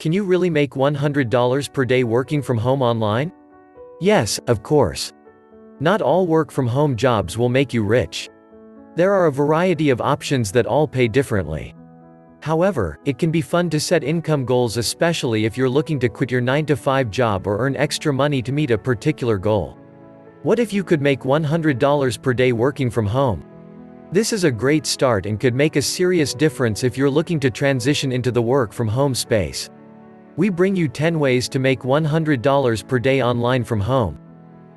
Can you really make $100 per day working from home online? Yes, of course. Not all work-from-home jobs will make you rich. There are a variety of options that all pay differently. However, it can be fun to set income goals, especially if you're looking to quit your 9-to-5 job or earn extra money to meet a particular goal. What if you could make $100 per day working from home? This is a great start and could make a serious difference if you're looking to transition into the work-from-home space. We bring you 10 ways to make $100 per day online from home.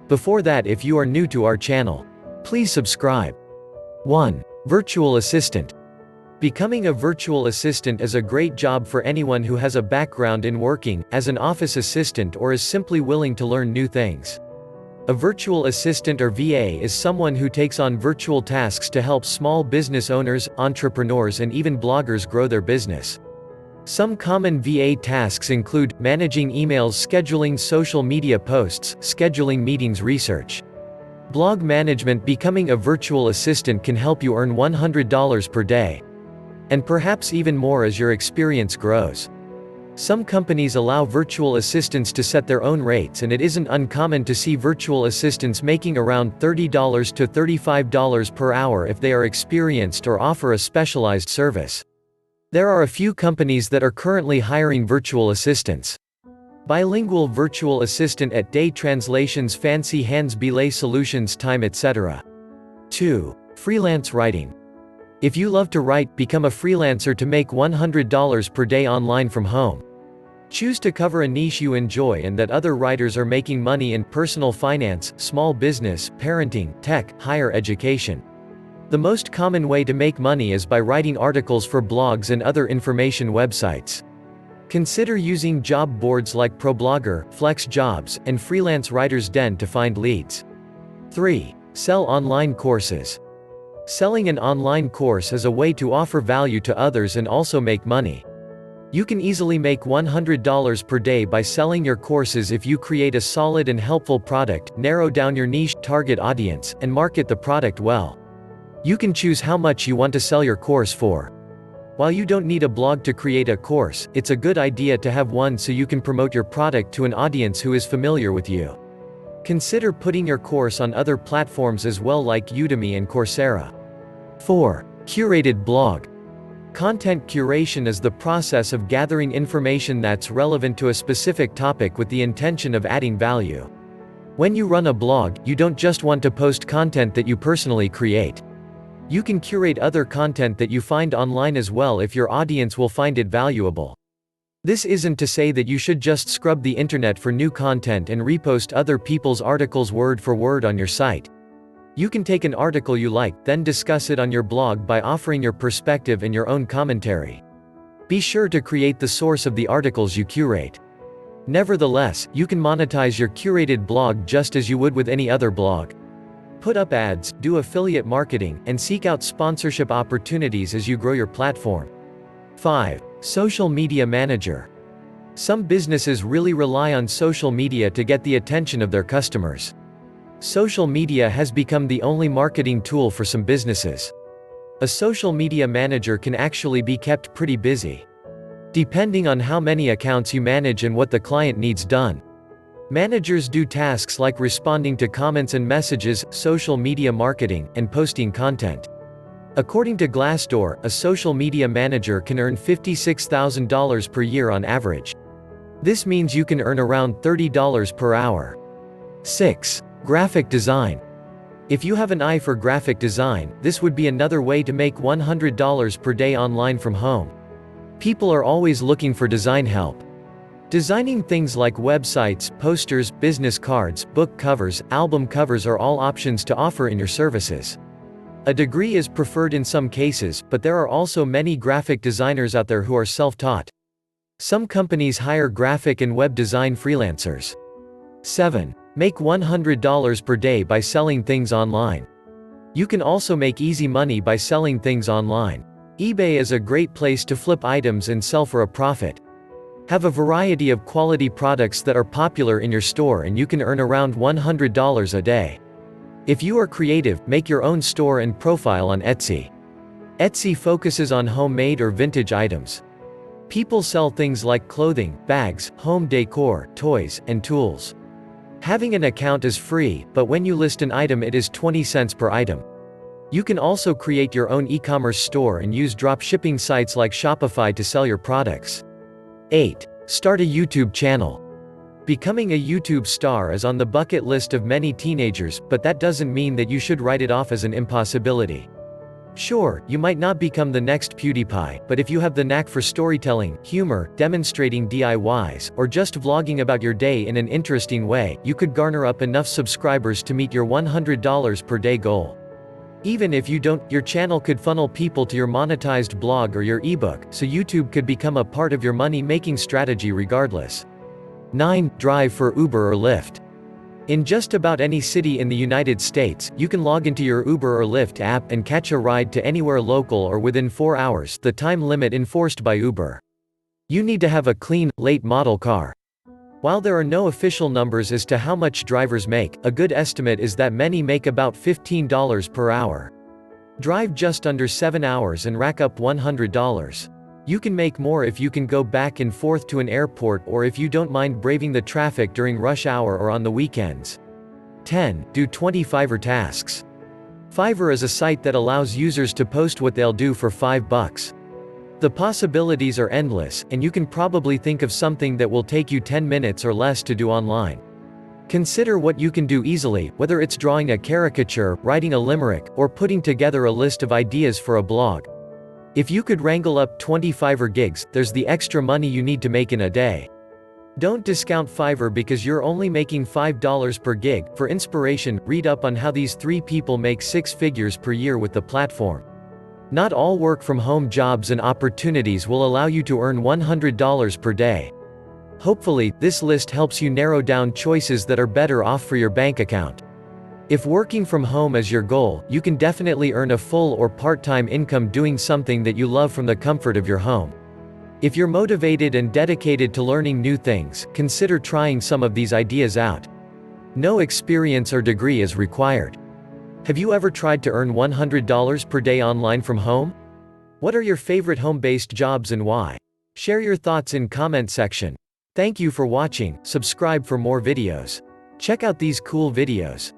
Before that, if you are new to our channel, please subscribe. 1. Virtual assistant. Becoming a virtual assistant is a great job for anyone who has a background in working as an office assistant or is simply willing to learn new things. A virtual assistant or VA is someone who takes on virtual tasks to help small business owners, entrepreneurs, and even bloggers grow their business. Some common VA tasks include managing emails, scheduling social media posts, scheduling meetings, research. Blog management. Becoming a virtual assistant can help you earn $100 per day. And perhaps even more as your experience grows. Some companies allow virtual assistants to set their own rates, and it isn't uncommon to see virtual assistants making around $30 to $35 per hour if they are experienced or offer a specialized service. There are a few companies that are currently hiring virtual assistants. Bilingual virtual assistant at day translations, fancy hands, belay solutions, time, etc. 2. Freelance writing. If you love to write, become a freelancer to make $100 per day online from home. Choose to cover a niche you enjoy and that other writers are making money in: personal finance, small business, parenting, tech, higher education. The most common way to make money is by writing articles for blogs and other information websites. Consider using job boards like ProBlogger, Flex Jobs, and Freelance Writers Den to find leads. 3. Sell online courses. Selling an online course is a way to offer value to others and also make money. You can easily make $100 per day by selling your courses if you create a solid and helpful product, narrow down your niche, target audience, and market the product well. You can choose how much you want to sell your course for. While you don't need a blog to create a course, it's a good idea to have one so you can promote your product to an audience who is familiar with you. Consider putting your course on other platforms as well, like Udemy and Coursera. 4. Curated blog. Content curation is the process of gathering information that's relevant to a specific topic with the intention of adding value. When you run a blog, you don't just want to post content that you personally create. You can curate other content that you find online as well if your audience will find it valuable. This isn't to say that you should just scrub the internet for new content and repost other people's articles word for word on your site. You can take an article you like, then discuss it on your blog by offering your perspective and your own commentary. Be sure to create the source of the articles you curate. Nevertheless, you can monetize your curated blog just as you would with any other blog. Put up ads, do affiliate marketing, and seek out sponsorship opportunities as you grow your platform. 5. Social media manager. Some businesses really rely on social media to get the attention of their customers. Social media has become the only marketing tool for some businesses. A social media manager can actually be kept pretty busy. Depending on how many accounts you manage and what the client needs done. Managers do tasks like responding to comments and messages, social media marketing, and posting content. According to Glassdoor, a social media manager can earn $56,000 per year on average. This means you can earn around $30 per hour. 6. Graphic design. If you have an eye for graphic design, this would be another way to make $100 per day online from home. People are always looking for design help. Designing things like websites, posters, business cards, book covers, album covers are all options to offer in your services. A degree is preferred in some cases, but there are also many graphic designers out there who are self-taught. Some companies hire graphic and web design freelancers. 7. Make $100 per day by selling things online. You can also make easy money by selling things online. eBay is a great place to flip items and sell for a profit. Have a variety of quality products that are popular in your store and you can earn around $100 a day. If you are creative, make your own store and profile on Etsy. Etsy focuses on homemade or vintage items. People sell things like clothing, bags, home decor, toys, and tools. Having an account is free, but when you list an item it is 20 cents per item. You can also create your own e-commerce store and use drop shipping sites like Shopify to sell your products. 8. Start a YouTube channel. Becoming a YouTube star is on the bucket list of many teenagers, but that doesn't mean that you should write it off as an impossibility. Sure, you might not become the next PewDiePie, but if you have the knack for storytelling, humor, demonstrating DIYs, or just vlogging about your day in an interesting way, you could garner up enough subscribers to meet your $100 per day goal. Even if you don't, your channel could funnel people to your monetized blog or your ebook, so YouTube could become a part of your money-making strategy regardless. 9. Drive for Uber or Lyft. In just about any city in the United States, you can log into your Uber or Lyft app and catch a ride to anywhere local or within 4 hours, the time limit enforced by Uber. You need to have a clean, late model car. While there are no official numbers as to how much drivers make, a good estimate is that many make about $15 per hour. Drive just under 7 hours and rack up $100. You can make more if you can go back and forth to an airport or if you don't mind braving the traffic during rush hour or on the weekends. 10. Do 20 FIVERR tasks. FIVERR is a site that allows users to post what they'll do for $5. The possibilities are endless, and you can probably think of something that will take you 10 minutes or less to do online. Consider what you can do easily, whether it's drawing a caricature, writing a limerick, or putting together a list of ideas for a blog. If you could wrangle up 20 FIVERR gigs, there's the extra money you need to make in a day. Don't discount FIVERR because you're only making $5 per gig. For inspiration, read up on how these 3 people make 6 figures per year with the platform. Not all work-from-home jobs and opportunities will allow you to earn $100 per day. Hopefully, this list helps you narrow down choices that are better off for your bank account. If working from home is your goal, you can definitely earn a full or part-time income doing something that you love from the comfort of your home. If you're motivated and dedicated to learning new things, consider trying some of these ideas out. No experience or degree is required. Have you ever tried to earn $100 per day online from home? What are your favorite home-based jobs and why? Share your thoughts in comment section. Thank you for watching. Subscribe for more videos. Check out these cool videos.